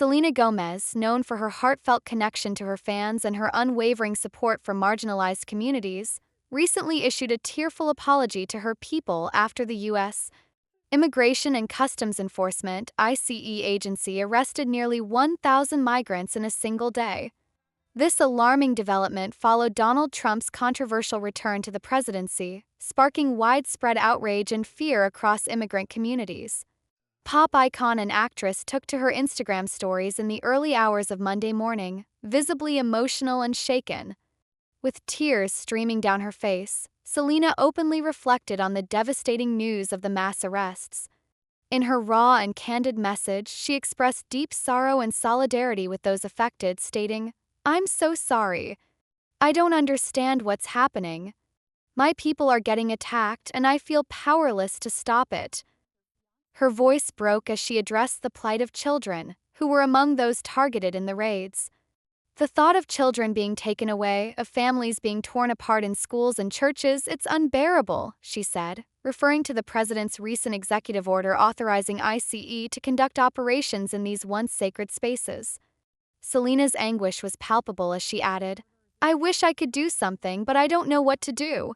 Selena Gomez, known for her heartfelt connection to her fans and her unwavering support for marginalized communities, recently issued a tearful apology to her people after the U.S. Immigration and Customs Enforcement (ICE) agency arrested nearly 1,000 migrants in a single day. This alarming development followed Donald Trump's controversial return to the presidency, sparking widespread outrage and fear across immigrant communities. Pop icon and actress took to her Instagram stories in the early hours of Monday morning, visibly emotional and shaken. With tears streaming down her face, Selena openly reflected on the devastating news of the mass arrests. In her raw and candid message, she expressed deep sorrow and solidarity with those affected, stating, "I'm so sorry. I don't understand what's happening. My people are getting attacked and I feel powerless to stop it." Her voice broke as she addressed the plight of children, who were among those targeted in the raids. "The thought of children being taken away, of families being torn apart in schools and churches, it's unbearable," she said, referring to the president's recent executive order authorizing ICE to conduct operations in these once sacred spaces. Selena's anguish was palpable as she added, "I wish I could do something, but I don't know what to do."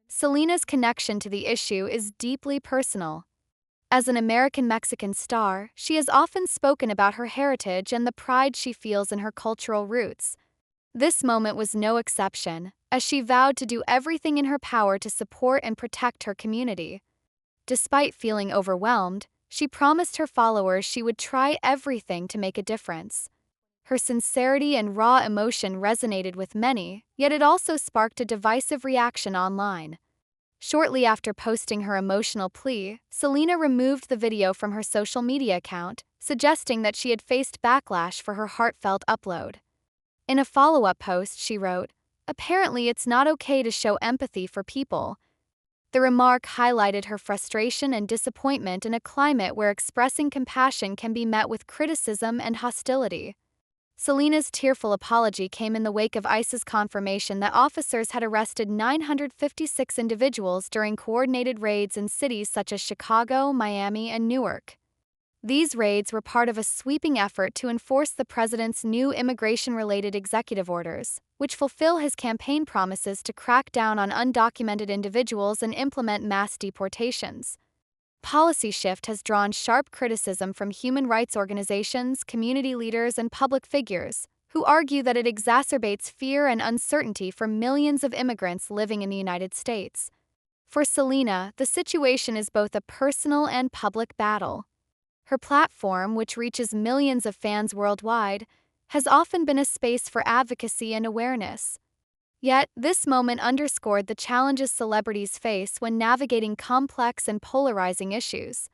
Selena's connection to the issue is deeply personal. As an American-Mexican star, she has often spoken about her heritage and the pride she feels in her cultural roots. This moment was no exception, as she vowed to do everything in her power to support and protect her community. Despite feeling overwhelmed, she promised her followers she would try everything to make a difference. Her sincerity and raw emotion resonated with many, yet it also sparked a divisive reaction online. Shortly after posting her emotional plea, Selena removed the video from her social media account, suggesting that she had faced backlash for her heartfelt upload. In a follow-up post, she wrote, "Apparently it's not okay to show empathy for people." The remark highlighted her frustration and disappointment in a climate where expressing compassion can be met with criticism and hostility. Selena's tearful apology came in the wake of ICE's confirmation that officers had arrested 956 individuals during coordinated raids in cities such as Chicago, Miami, and Newark. These raids were part of a sweeping effort to enforce the president's new immigration-related executive orders, which fulfill his campaign promises to crack down on undocumented individuals and implement mass deportations. Policy shift has drawn sharp criticism from human rights organizations, community leaders, and public figures, who argue that it exacerbates fear and uncertainty for millions of immigrants living in the United States. For Selena, the situation is both a personal and public battle. Her platform, which reaches millions of fans worldwide, has often been a space for advocacy and awareness. Yet, this moment underscored the challenges celebrities face when navigating complex and polarizing issues.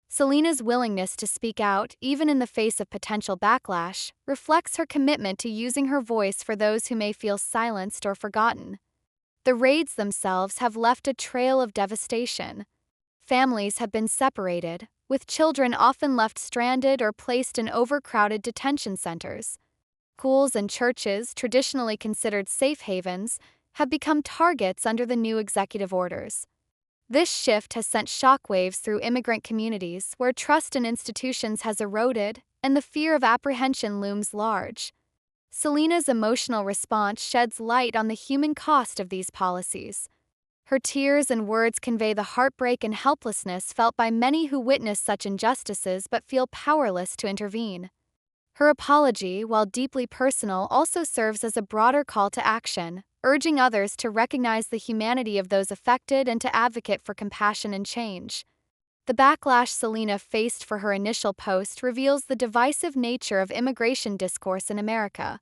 Selena's willingness to speak out, even in the face of potential backlash, reflects her commitment to using her voice for those who may feel silenced or forgotten. The raids themselves have left a trail of devastation. Families have been separated, with children often left stranded or placed in overcrowded detention centers. Schools and churches, traditionally considered safe havens, have become targets under the new executive orders. This shift has sent shockwaves through immigrant communities where trust in institutions has eroded and the fear of apprehension looms large. Selena's emotional response sheds light on the human cost of these policies. Her tears and words convey the heartbreak and helplessness felt by many who witness such injustices but feel powerless to intervene. Her apology, while deeply personal, also serves as a broader call to action, urging others to recognize the humanity of those affected and to advocate for compassion and change. The backlash Selena faced for her initial post reveals the divisive nature of immigration discourse in America.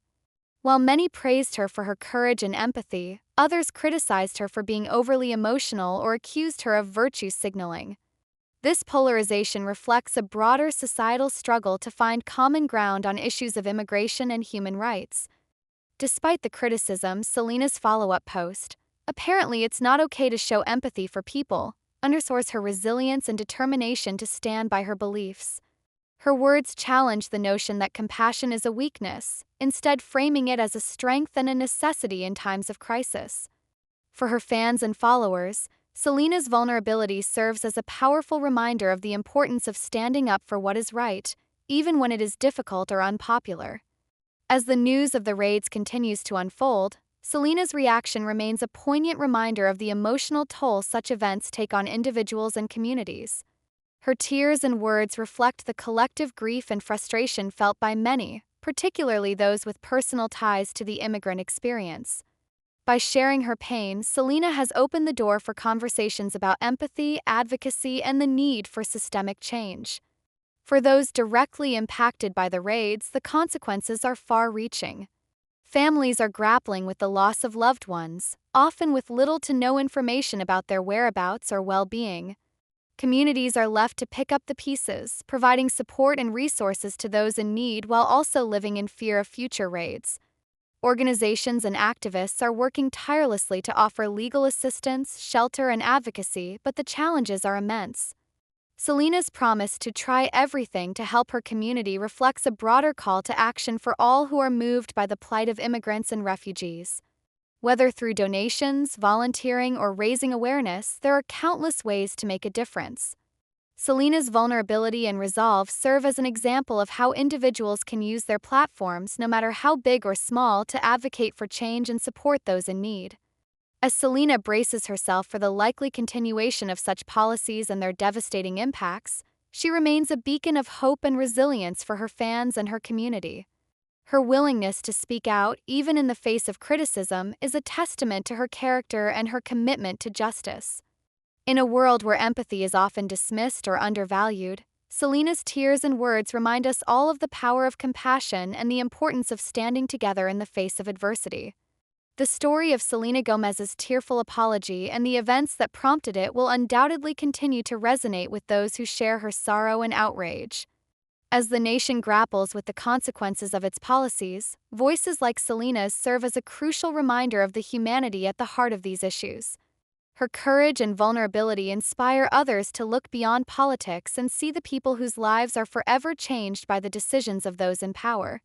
While many praised her for her courage and empathy, others criticized her for being overly emotional or accused her of virtue signaling. This polarization reflects a broader societal struggle to find common ground on issues of immigration and human rights. Despite the criticism, Selena's follow-up post, "Apparently it's not okay to show empathy for people," underscores her resilience and determination to stand by her beliefs. Her words challenge the notion that compassion is a weakness, instead framing it as a strength and a necessity in times of crisis. For her fans and followers, Selena's vulnerability serves as a powerful reminder of the importance of standing up for what is right, even when it is difficult or unpopular. As the news of the raids continues to unfold, Selena's reaction remains a poignant reminder of the emotional toll such events take on individuals and communities. Her tears and words reflect the collective grief and frustration felt by many, particularly those with personal ties to the immigrant experience. By sharing her pain, Selena has opened the door for conversations about empathy, advocacy, and the need for systemic change. For those directly impacted by the raids, the consequences are far-reaching. Families are grappling with the loss of loved ones, often with little to no information about their whereabouts or well-being. Communities are left to pick up the pieces, providing support and resources to those in need while also living in fear of future raids. Organizations and activists are working tirelessly to offer legal assistance, shelter, and advocacy, but the challenges are immense. Selena's promise to try everything to help her community reflects a broader call to action for all who are moved by the plight of immigrants and refugees. Whether through donations, volunteering, or raising awareness, there are countless ways to make a difference. Selena's vulnerability and resolve serve as an example of how individuals can use their platforms, no matter how big or small, to advocate for change and support those in need. As Selena braces herself for the likely continuation of such policies and their devastating impacts, she remains a beacon of hope and resilience for her fans and her community. Her willingness to speak out, even in the face of criticism, is a testament to her character and her commitment to justice. In a world where empathy is often dismissed or undervalued, Selena's tears and words remind us all of the power of compassion and the importance of standing together in the face of adversity. The story of Selena Gomez's tearful apology and the events that prompted it will undoubtedly continue to resonate with those who share her sorrow and outrage. As the nation grapples with the consequences of its policies, voices like Selena's serve as a crucial reminder of the humanity at the heart of these issues. Her courage and vulnerability inspire others to look beyond politics and see the people whose lives are forever changed by the decisions of those in power.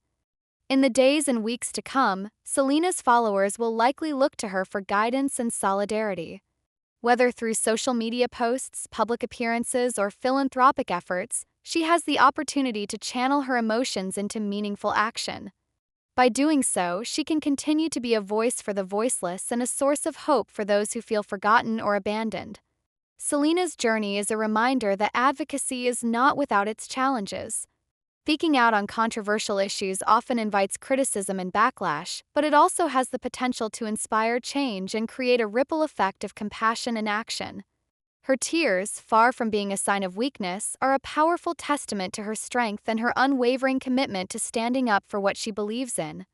In the days and weeks to come, Selena's followers will likely look to her for guidance and solidarity. Whether through social media posts, public appearances, or philanthropic efforts, she has the opportunity to channel her emotions into meaningful action. By doing so, she can continue to be a voice for the voiceless and a source of hope for those who feel forgotten or abandoned. Selena's journey is a reminder that advocacy is not without its challenges. Speaking out on controversial issues often invites criticism and backlash, but it also has the potential to inspire change and create a ripple effect of compassion and action. Her tears, far from being a sign of weakness, are a powerful testament to her strength and her unwavering commitment to standing up for what she believes in.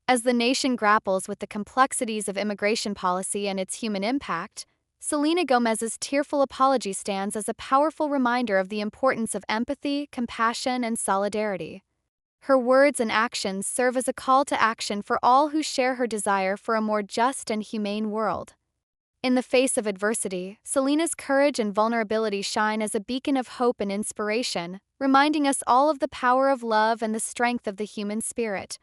As the nation grapples with the complexities of immigration policy and its human impact, Selena Gomez's tearful apology stands as a powerful reminder of the importance of empathy, compassion, and solidarity. Her words and actions serve as a call to action for all who share her desire for a more just and humane world. In the face of adversity, Selena's courage and vulnerability shine as a beacon of hope and inspiration, reminding us all of the power of love and the strength of the human spirit.